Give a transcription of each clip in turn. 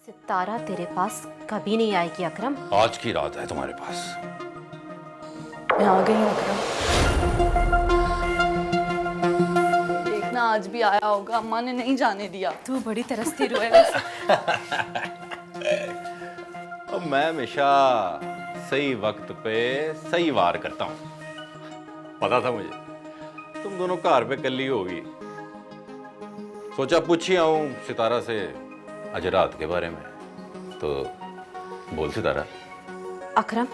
सितारा तेरे पास कभी नहीं आएगी अकरम। आज की रात है तुम्हारे पास। मैं आ गई हूँ अकरम। देखना आज भी आया होगा, अम्मा ने नहीं जाने दिया। तू बड़ी तरसती रोए वैसे। और मैं हमेशा सही वक्त पे सही वार करता हूँ। पता था मुझे तुम दोनों कार पे कल्ली होगी। सोचा पूछ ही आऊं सितारा से आज रात के बारे में। तो बोल सितारा। अकरम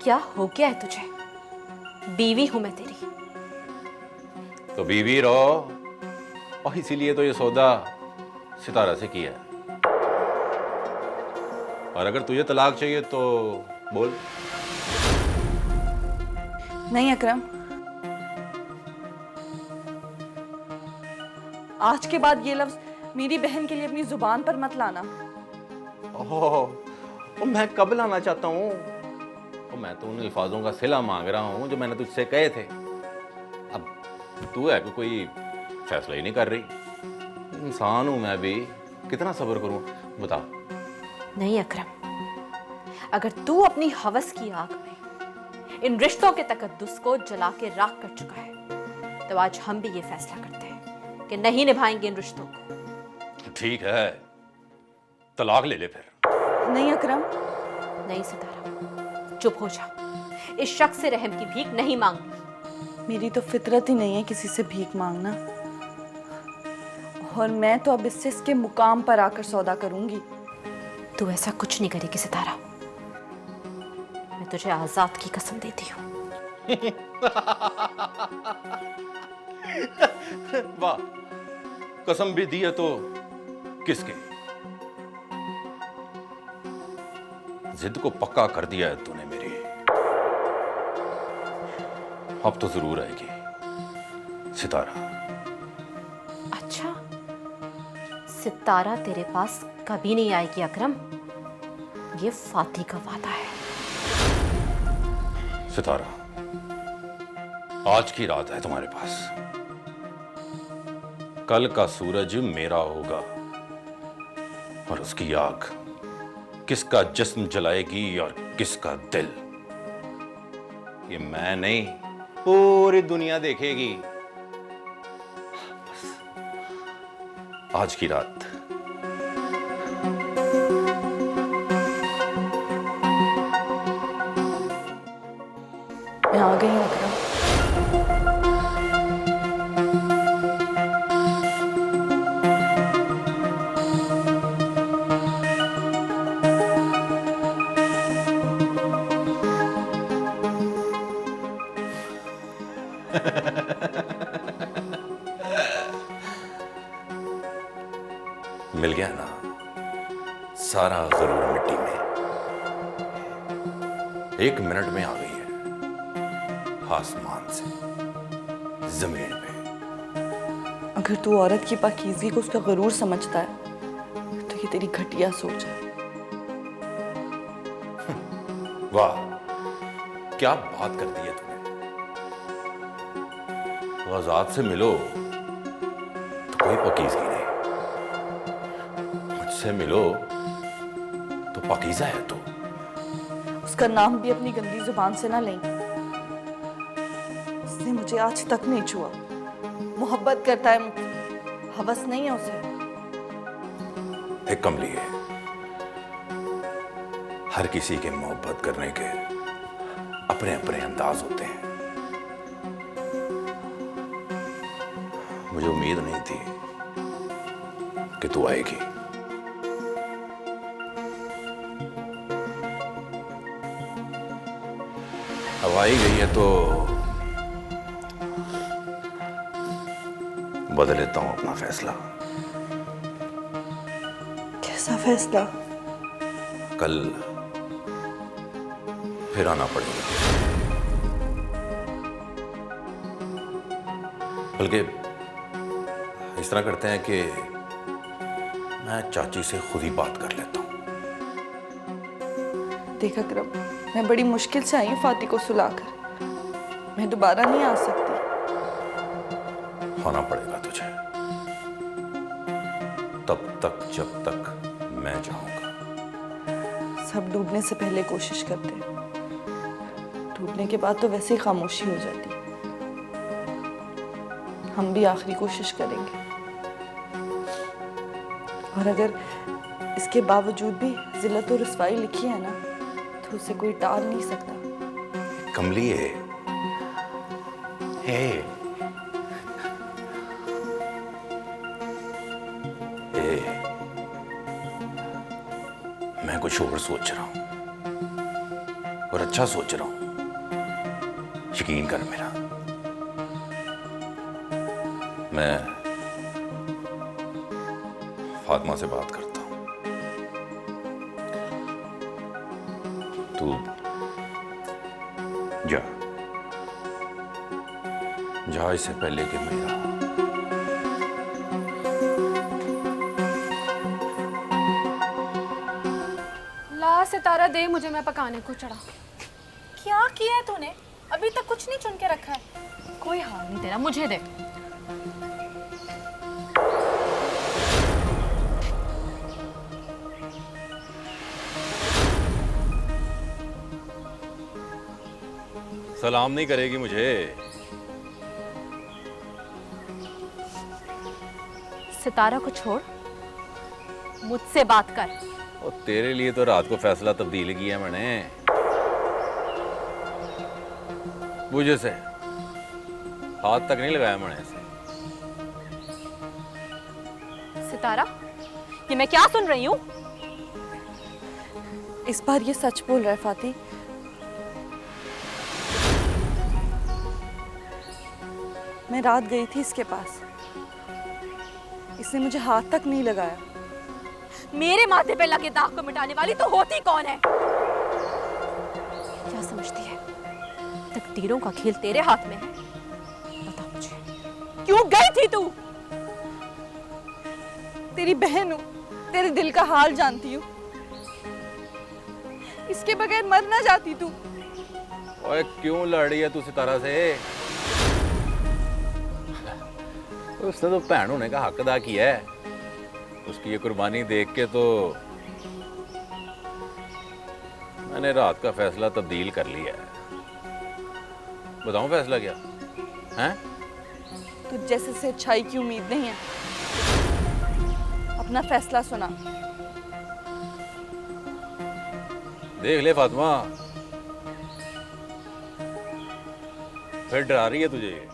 क्या हो गया है तुझे? बीवी हूं मैं तेरी। तो बीवी रहो, और इसीलिए तो ये सौदा सितारा से किया है। और अगर तुझे तलाक चाहिए तो बोल। नहीं अकरम, आज के बाद ये लफ्ज मेरी बहन के लिए अपनी जुबान पर मत लाना। ओह, मैं कब लाना चाहता हूँ? मैं तो उन अल्फाजों का सिला मांग रहा हूँ जो मैंने तुझसे कहे थे। अब तू है कि कोई फैसला ही नहीं कर रही। इंसान हूं मैं भी, कितना सब्र करूं बता। नहीं अकरम, अगर तू अपनी हवस की आग में इन रिश्तों के तकद्दुस को जला के राख कर चुका है तो आज हम भी ये फैसला करते हैं कि नहीं निभाएंगे इन रिश्तों को। ठीक है, तलाक ले ले फिर। नहीं अकरम। नहीं सितारा, चुप हो जा। इस शख्स से रहम की भीख नहीं मांगनी। मेरी तो फितरत ही नहीं है किसी से भीख मांगना, और मैं तो अब इससे इसके मुकाम पर आकर सौदा करूंगी। तू ऐसा कुछ नहीं करेगी सितारा, मैं तुझे आजाद की कसम देती हूँ। वाह, कसम भी दी है तो किसके? जिद को पक्का कर दिया है तूने मेरी। अब तो जरूर आएगी सितारा। अच्छा, सितारा तेरे पास कभी नहीं आएगी अकरम, ये फाती का वादा है। सितारा, आज की रात है तुम्हारे पास। कल का सूरज मेरा होगा और उसकी आग किसका जिस्म जलाएगी और किसका दिल, ये मैं नहीं पूरी दुनिया देखेगी। बस आज की रात। मैं आ गई हूँ अकरम। मिल गया ना सारा जरूर मिट्टी में। 1 मिनट में आ गई है आसमान से जमीन पे। अगर तू औरत की पाकीज़गी को उसका गरूर समझता है तो ये तेरी घटिया सोच है। वाह, क्या बात कर दी है तूने। आजाद से मिलो तो कोई पाकीज़गी नहीं, मुझसे मिलो तो पाकीज़ा है तू। उसका नाम भी अपनी गंदी जुबान से ना लें। उसने मुझे आज तक नहीं छुआ। मोहब्बत करता है मुझसे, हवस नहीं है उसे। एक कमली है, हर किसी के मोहब्बत करने के अपने अपने अंदाज होते हैं। मुझे उम्मीद नहीं थी कि तू आएगी। अब आई गई है तो बदल लेता हूं अपना फैसला। कैसा फैसला? कल फिर आना पड़ेगा। बल्कि इस तरह करते हैं कि मैं चाची से खुद ही बात कर लेता हूं। देख अकरम, मैं बड़ी मुश्किल से आई हूँ फाती को सुलाकर। मैं दोबारा नहीं आ सकती। होना पड़ेगा तुझे, तब तक जब तक मैं चाहूंगा। सब डूबने से पहले कोशिश करते हैं, डूबने के बाद तो वैसे ही खामोशी हो जाती। हम भी आखिरी कोशिश करेंगे, और अगर इसके बावजूद भी जिल्लत और रुसवाई लिखी है ना, तो उसे कोई टाल नहीं सकता। कमली है, मैं कुछ और सोच रहा हूं, और अच्छा सोच रहा हूं, यकीन कर मेरा। मैं फातिमा से बात करता हूं, तू जा जा इससे पहले कि मेरा ला सितारा दे मुझे, मैं पकाने को चढ़ा। क्या किया है तूने? अभी तक कुछ नहीं चुन के रखा है। कोई हाल नहीं तेरा, मुझे दे। सलाम नहीं करेगी मुझे? सितारा को छोड़, मुझसे बात कर। और तेरे लिए तो रात को फैसला तब्दील किया मैंने। मुझे से हाथ तक नहीं लगाया मैंने इसे। सितारा, ये मैं क्या सुन रही हूं? इस बार ये सच बोल रहा है फाती। मैं रात गई थी इसके पास, इसने मुझे हाथ तक नहीं लगाया। मेरे माथे पे लगे दाग को मिटाने वाली तो होती कौन है? क्या समझती है तकदीरों का खेल तेरे हाथ में है? बता मुझे, क्यों गई थी तू? तेरी बहन हूं, तेरे दिल का हाल जानती हूँ। इसके बगैर मर ना जाती तू। ओए क्यों लड़ रही है तू सितारा से? उसने तो भैन होने का हक अदा किया है। उसकी ये कुर्बानी देख के तो मैंने रात का फैसला तब्दील कर लिया है। बताऊं फैसला क्या है? तुझ जैसे से अच्छाई की उम्मीद नहीं है। अपना फैसला सुना। देख ले फातिमा, फिर डरा रही है तुझे।